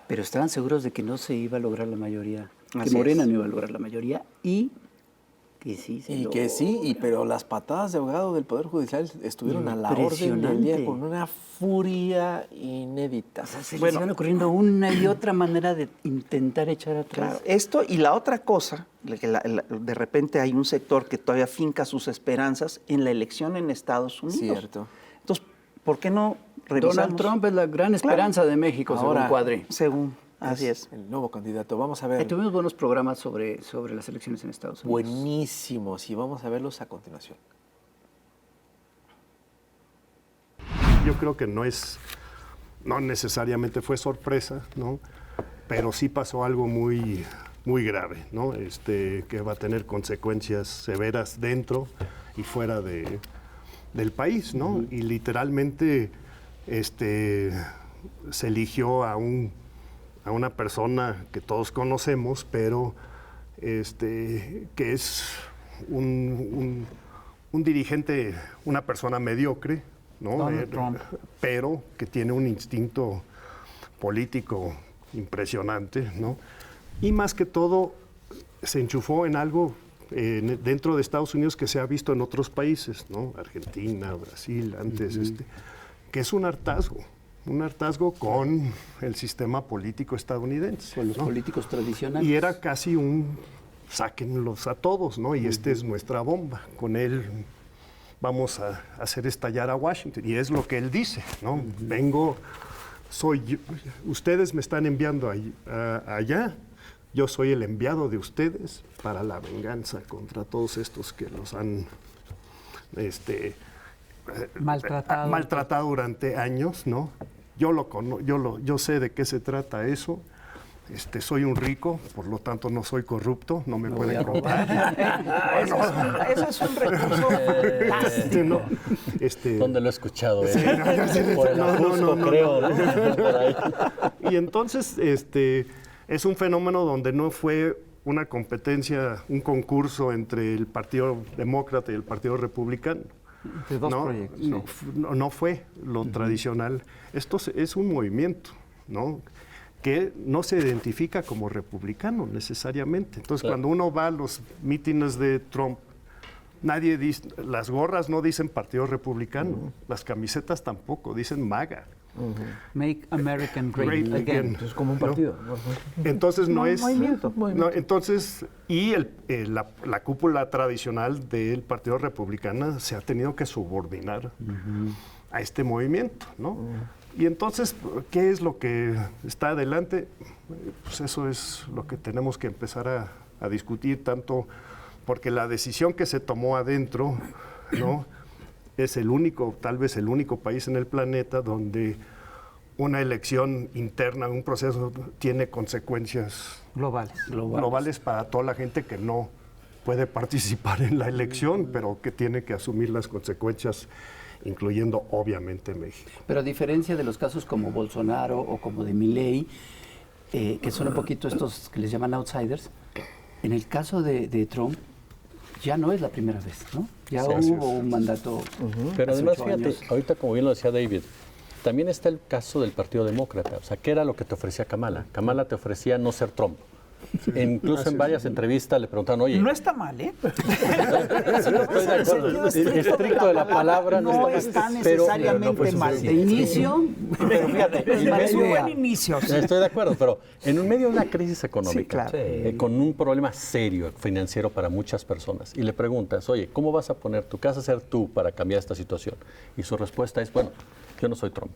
pero estaban seguros de que no se iba a lograr la mayoría, que Así Morena es. no iba a lograr la mayoría y que sí se logró. Pero las patadas de ahogado del Poder Judicial estuvieron a la orden del día con una furia inédita. Se les iban ocurriendo una y otra manera de intentar echar atrás. Claro, esto y la otra cosa, de repente hay un sector que todavía finca sus esperanzas en la elección en Estados Unidos. Cierto. Entonces, ¿por qué no revisamos? Donald Trump es la gran esperanza de México, Ahora, según Cuadri. Según, así es. El nuevo candidato. Vamos a ver. Tuvimos buenos programas sobre las elecciones en Estados Unidos. Buenísimos y vamos a verlos a continuación. Yo creo que no necesariamente fue sorpresa, ¿no? Pero sí pasó algo muy, muy grave, ¿no? Que va a tener consecuencias severas dentro y fuera del país, ¿no? Y literalmente se eligió a una persona que todos conocemos, pero que es un dirigente, una persona mediocre, ¿no? Donald Trump. Pero que tiene un instinto político impresionante, ¿no? Y más que todo se enchufó en algo dentro de Estados Unidos que se ha visto en otros países, ¿no? Argentina, Brasil, antes, que es un hartazgo con el sistema político estadounidense. Con los políticos tradicionales. Y era casi sáquenlos a todos, ¿no? Y esta es nuestra bomba. Con él vamos a hacer estallar a Washington. Y es lo que él dice, ¿no? Ustedes me están enviando allá, yo soy el enviado de ustedes para la venganza contra todos estos que los han maltratado durante años, ¿no? Yo sé de qué se trata eso. Soy un rico, por lo tanto no soy corrupto, no me pueden robar. Eso es un recurso fantástico. ¿Dónde lo he escuchado? Sí, por el Ajusco, creo, ¿no? Por ahí. Y entonces es un fenómeno donde no fue una competencia, un concurso entre el Partido Demócrata y el Partido Republicano. De dos proyectos. No fue lo tradicional. Esto es un movimiento, ¿no? Que no se identifica como republicano necesariamente. Entonces, cuando uno va a los mítines de Trump, nadie dice, las gorras no dicen Partido Republicano, las camisetas tampoco, dicen MAGA. Make America Great Again. Es como un partido. Entonces no es movimiento. No, entonces y la cúpula tradicional del Partido Republicano se ha tenido que subordinar a este movimiento, ¿no? Y entonces, ¿qué es lo que está adelante? Pues eso es lo que tenemos que empezar a discutir, tanto porque la decisión que se tomó adentro, ¿no? Es tal vez el único país en el planeta donde una elección interna, un proceso, tiene consecuencias globales para toda la gente que no puede participar en la elección, pero que tiene que asumir las consecuencias, incluyendo obviamente México. Pero a diferencia de los casos como Bolsonaro o como de Milei, que son un poquito estos que les llaman outsiders, en el caso de Trump, ya no es la primera vez, ¿no? Ya hubo un mandato. Pero hace además, 8 fíjate, años. ahorita como bien lo decía David, también está el caso del Partido Demócrata. O sea, ¿qué era lo que te ofrecía Kamala? Kamala te ofrecía no ser Trump. Incluso en varias entrevistas le preguntaron, oye... No está mal, ¿eh? Estoy de acuerdo. Estricto de la palabra no está necesariamente mal. De inicio, pero fíjate, es un buen inicio. Sí. Estoy de acuerdo, pero en un medio de una crisis económica, con un problema serio financiero para muchas personas, y le preguntas, oye, ¿cómo vas a poner tu casa a ser tú para cambiar esta situación? Y su respuesta es, bueno, yo no soy Trump.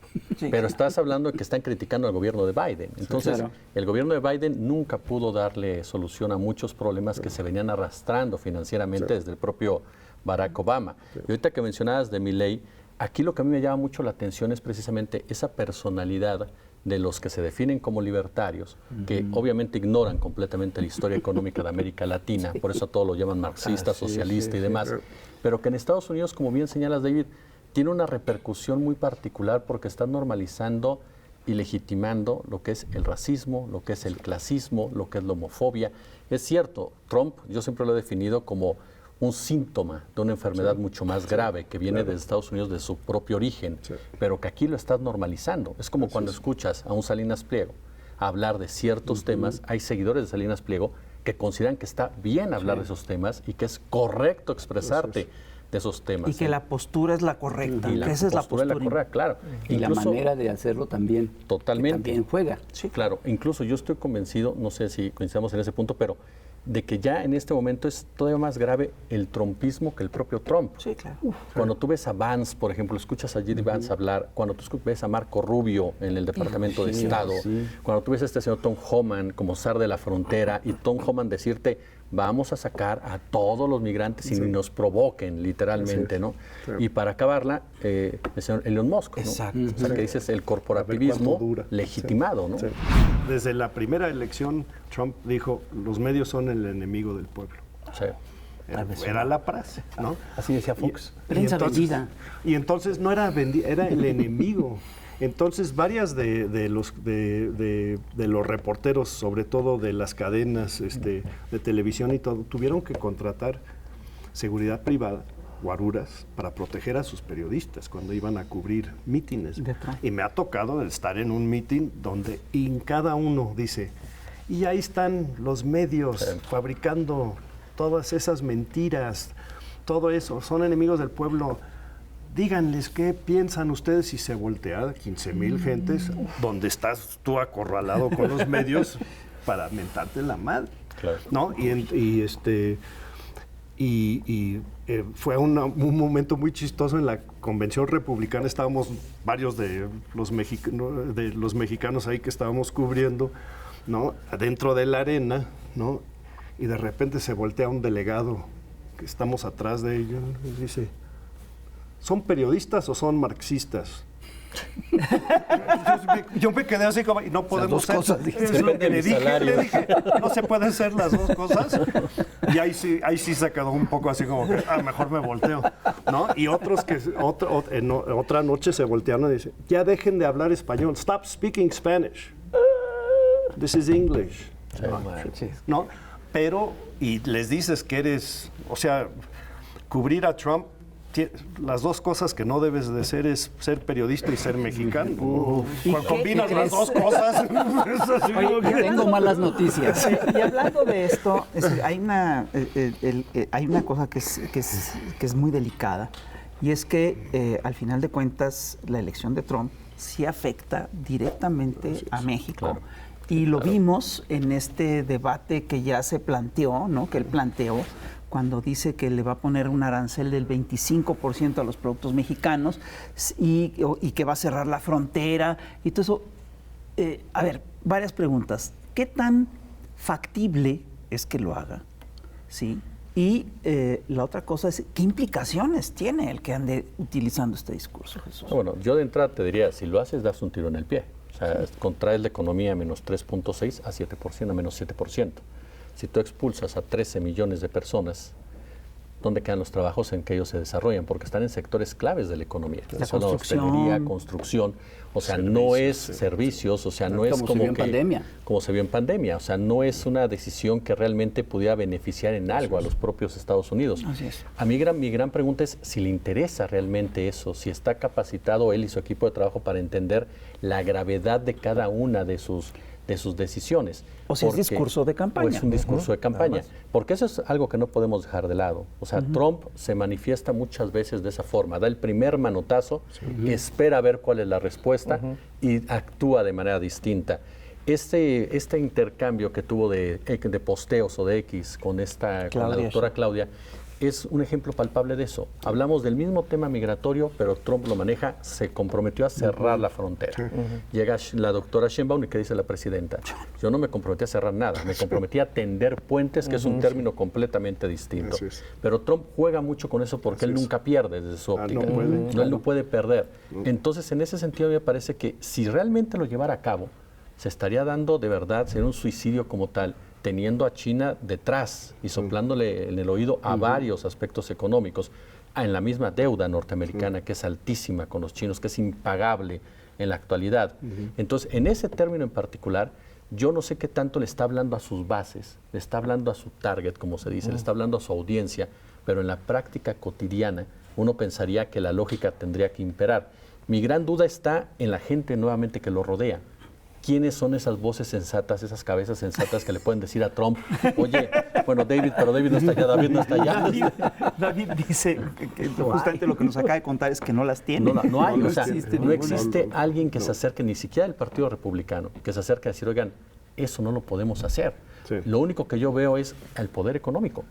Pero estás hablando de que están criticando al gobierno de Biden. Entonces, el gobierno de Biden nunca pudo darle solución a muchos problemas que se venían arrastrando financieramente desde el propio Barack Obama. Y ahorita que mencionabas de Milei, aquí lo que a mí me llama mucho la atención es precisamente esa personalidad de los que se definen como libertarios, que obviamente ignoran completamente la historia económica de América Latina, por eso a todos lo llaman marxista, socialista y demás, pero que en Estados Unidos, como bien señalas, David, tiene una repercusión muy particular porque está normalizando y legitimando lo que es el racismo, lo que es el clasismo, lo que es la homofobia. Es cierto, Trump yo siempre lo he definido como un síntoma de una enfermedad mucho más grave que viene de Estados Unidos de su propio origen, pero que aquí lo estás normalizando. Es como cuando escuchas a un Salinas Pliego hablar de ciertos temas, hay seguidores de Salinas Pliego que consideran que está bien hablar de esos temas y que es correcto expresarte de esos temas. Y que la postura es la correcta, y que esa es la postura. correcta, claro. Y incluso, la manera de hacerlo también. Totalmente. También juega. Sí, claro. Incluso yo estoy convencido, no sé si coincidamos en ese punto, pero de que ya en este momento es todavía más grave el trumpismo que el propio Trump. Sí, claro. Cuando tú ves a Vance, por ejemplo, escuchas a J.D. Vance hablar, cuando tú ves a Marco Rubio en el Departamento de Estado, cuando tú ves a este señor Tom Homan como zar de la frontera y Tom Homan decirte, vamos a sacar a todos los migrantes y ni nos provoquen, literalmente, ¿no? Y para acabarla, el señor Elon Musk, ¿no? Exacto. O sea, que dices el corporativismo legitimado, ¿no? Desde la primera elección, Trump dijo, los medios son el enemigo del pueblo. Era la frase, ¿no? Así decía Fox. Prensa vendida. Y entonces no era vendida, era el enemigo. Entonces, varias de los reporteros, sobre todo de las cadenas de televisión y todo, tuvieron que contratar seguridad privada, guaruras, para proteger a sus periodistas cuando iban a cubrir mítines. Y me ha tocado estar en un mítin donde en cada uno dice, y ahí están los medios fabricando todas esas mentiras, todo eso, son enemigos del pueblo. Díganles qué piensan ustedes si se voltea 15,000 gentes donde estás tú acorralado con los medios para mentarte la madre, ¿no? Fue un momento muy chistoso en la convención republicana. Estábamos varios de los mexicanos ahí que estábamos cubriendo, ¿no? Adentro de la arena, ¿no? Y de repente se voltea un delegado que estamos atrás de ellos y dice, ¿son periodistas o son marxistas? Yo me quedé así como, y no podemos ser. Le dije, no se pueden ser las dos cosas. Y ahí sí se quedó un poco así como que, mejor me volteo, ¿no? Y otros que en otra noche se voltearon y dicen, ya dejen de hablar español, stop speaking Spanish. This is English. ¿No? Pero, y les dices que eres, o sea, cubrir a Trump, las dos cosas que no debes de ser es ser periodista y ser mexicano. Cuando combinas las dos cosas. Oye, tengo malas noticias. Y hablando de esto, hay una cosa que es muy delicada, y es que al final de cuentas la elección de Trump sí afecta directamente a México. Claro. Y lo vimos en este debate que ya se planteó, ¿no? Que él planteó cuando dice que le va a poner un arancel del 25% a los productos mexicanos y que va a cerrar la frontera. Y todo eso, a ver, varias preguntas. ¿Qué tan factible es que lo haga? ¿Sí? Y la otra cosa es, ¿qué implicaciones tiene el que ande utilizando este discurso, Jesús? Bueno, yo de entrada te diría, si lo haces, das un tiro en el pie. O sea, contraes la economía a menos 3.6 a 7%, a menos 7%. Si tú expulsas a 13 millones de personas, ¿dónde quedan los trabajos en que ellos se desarrollan? Porque están en sectores claves de la economía. La Son construcción. hostelería, construcción, o sea, no es servicios, o sea, no es como se vio en pandemia. Como se vio en pandemia, o sea, no es una decisión que realmente pudiera beneficiar en algo a los propios Estados Unidos. Así es. A mí mi gran pregunta es si le interesa realmente eso, si está capacitado él y su equipo de trabajo para entender la gravedad de cada una de sus decisiones. O sea, es discurso de campaña. O es un discurso de campaña. Porque eso es algo que no podemos dejar de lado. O sea, Trump se manifiesta muchas veces de esa forma. Da el primer manotazo, espera a ver cuál es la respuesta y actúa de manera distinta. Este intercambio que tuvo de posteos o de X con la doctora Claudia es un ejemplo palpable de eso. Hablamos del mismo tema migratorio, pero Trump lo maneja, se comprometió a cerrar la frontera. Llega la doctora Sheinbaum y ¿qué dice la presidenta? Yo no me comprometí a cerrar nada, me comprometí a tender puentes, que es un término completamente distinto. Pero Trump juega mucho con eso porque él nunca pierde desde su óptica. Él no puede perder. Entonces, en ese sentido, me parece que si realmente lo llevara a cabo, se estaría dando de verdad, sería un suicidio como tal, teniendo a China detrás y soplándole en el oído a varios aspectos económicos, en la misma deuda norteamericana que es altísima con los chinos, que es impagable en la actualidad. Entonces, en ese término en particular, yo no sé qué tanto le está hablando a sus bases, le está hablando a su target, como se dice, le está hablando a su audiencia, pero en la práctica cotidiana uno pensaría que la lógica tendría que imperar. Mi gran duda está en la gente nuevamente que lo rodea. ¿Quiénes son esas voces sensatas, esas cabezas sensatas que le pueden decir a Trump, oye, bueno, David, pero David no está allá, David no está allá? David dice que justamente lo que nos acaba de contar es que no las tiene. No hay, o sea, no existe alguien que se acerque, ni siquiera del Partido Republicano, que se acerque a decir, oigan, eso no lo podemos hacer. Lo único que yo veo es el poder económico.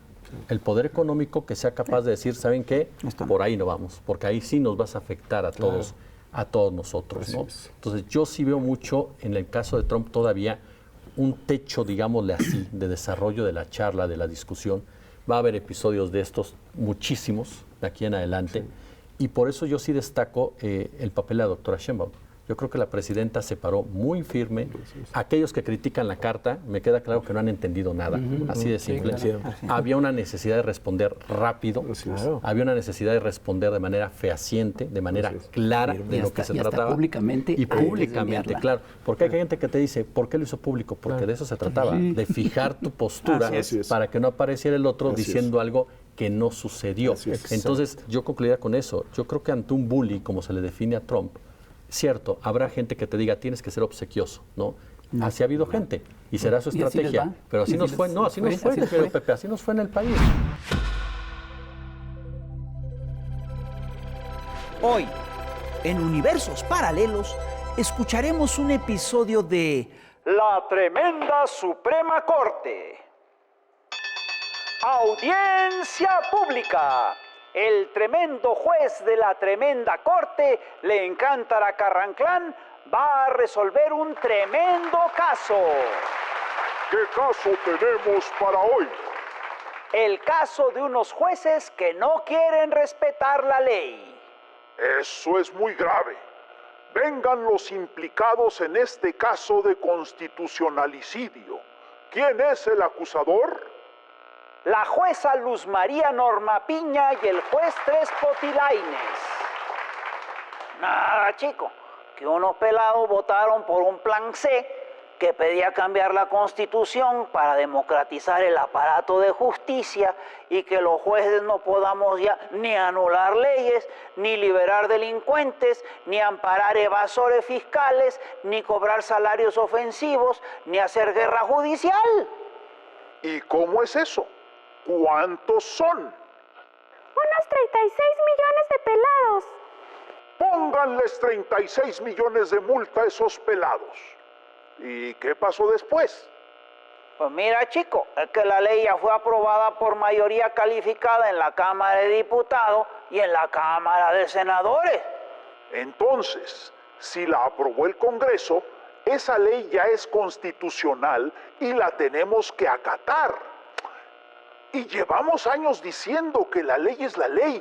El poder económico que sea capaz de decir, ¿saben qué? Por ahí no vamos, porque ahí sí nos vas a afectar a todos. A todos nosotros, ¿no? Entonces yo sí veo mucho en el caso de Trump todavía un techo, digámosle así, de desarrollo de la charla, de la discusión. Va a haber episodios de estos muchísimos de aquí en adelante y por eso yo sí destaco el papel de la doctora Sheinbaum. Yo creo que la presidenta se paró muy firme. Aquellos que critican la carta, me queda claro que no han entendido nada, así de simple. Había una necesidad de responder rápido, había una necesidad de responder de manera fehaciente, de manera clara de lo que se trataba. Públicamente. Y públicamente, claro. Porque hay gente que te dice, ¿por qué lo hizo público? Porque de eso se trataba, de fijar tu postura para que no apareciera el otro diciendo algo que no sucedió. Entonces, yo concluiría con eso. Yo creo que ante un bully, como se le define a Trump, cierto, habrá gente que te diga tienes que ser obsequioso, ¿no? Así ha habido gente y será su estrategia, pero así nos fue, así nos fue, Pepe, así nos fue en el país. Hoy, en Universos Paralelos, escucharemos un episodio de La Tremenda Suprema Corte. Audiencia pública. El tremendo juez de la tremenda corte, le encantará Carranclán, va a resolver un tremendo caso. ¿Qué caso tenemos para hoy? El caso de unos jueces que no quieren respetar la ley. Eso es muy grave. Vengan los implicados en este caso de constitucionalicidio. ¿Quién es el acusador? La jueza Luz María Norma Piña y el juez Tres Potilaines. Nada, chico, que unos pelados votaron por un plan C que pedía cambiar la Constitución para democratizar el aparato de justicia y que los jueces no podamos ya ni anular leyes, ni liberar delincuentes, ni amparar evasores fiscales, ni cobrar salarios ofensivos, ni hacer guerra judicial. ¿Y cómo es eso? ¿Cuántos son? Unos 36 millones de pelados. Pónganles 36 millones de multa a esos pelados. ¿Y qué pasó después? Pues mira, chico, es que la ley ya fue aprobada por mayoría calificada en la Cámara de Diputados y en la Cámara de Senadores. Entonces, si la aprobó el Congreso, esa ley ya es constitucional y la tenemos que acatar. Y llevamos años diciendo que la ley es la ley.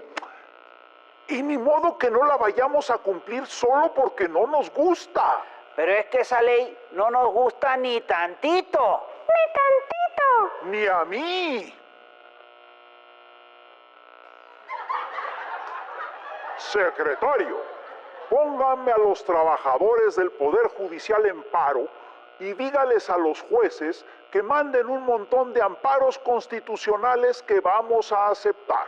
Y ni modo que no la vayamos a cumplir solo porque no nos gusta. Pero es que esa ley no nos gusta ni tantito. ¡Ni tantito! ¡Ni a mí! Secretario, póngame a los trabajadores del Poder Judicial en paro y dígales a los jueces que manden un montón de amparos constitucionales que vamos a aceptar.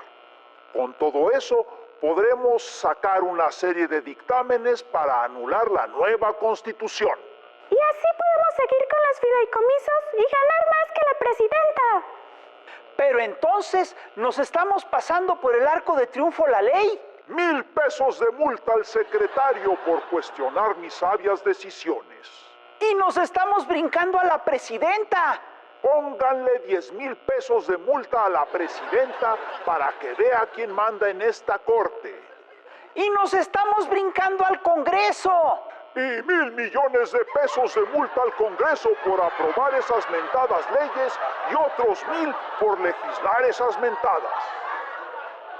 Con todo eso, podremos sacar una serie de dictámenes para anular la nueva Constitución. Y así podemos seguir con los fideicomisos y ganar más que la presidenta. Pero entonces, ¿nos estamos pasando por el arco de triunfo la ley? 1,000 pesos de multa al secretario por cuestionar mis sabias decisiones. Y nos estamos brincando a la presidenta. Pónganle 10,000 pesos de multa a la presidenta para que vea quién manda en esta corte. Y nos estamos brincando al Congreso. Y 1,000 millones de pesos de multa al Congreso por aprobar esas mentadas leyes y otros 1,000 por legislar esas mentadas.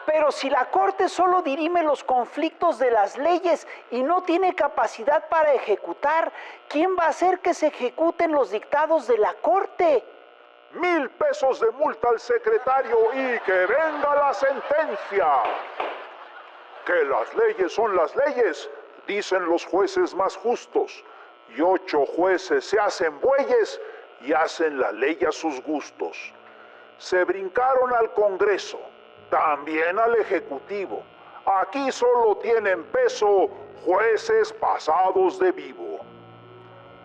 Pero si la Corte solo dirime los conflictos de las leyes y no tiene capacidad para ejecutar, ¿quién va a hacer que se ejecuten los dictados de la Corte? 1,000 pesos de multa al secretario y que venga la sentencia. Que las leyes son las leyes, dicen los jueces más justos, y 8 jueces se hacen bueyes y hacen la ley a sus gustos. Se brincaron al Congreso, también al Ejecutivo. Aquí solo tienen peso jueces pasados de vivo.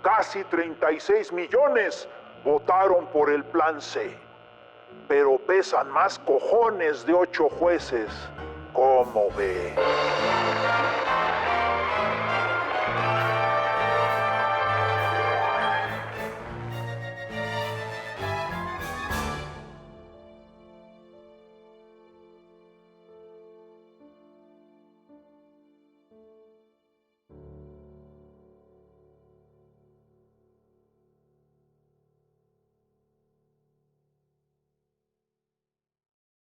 Casi 36 millones votaron por el Plan C, pero pesan más cojones de 8 jueces. ¿Cómo ve?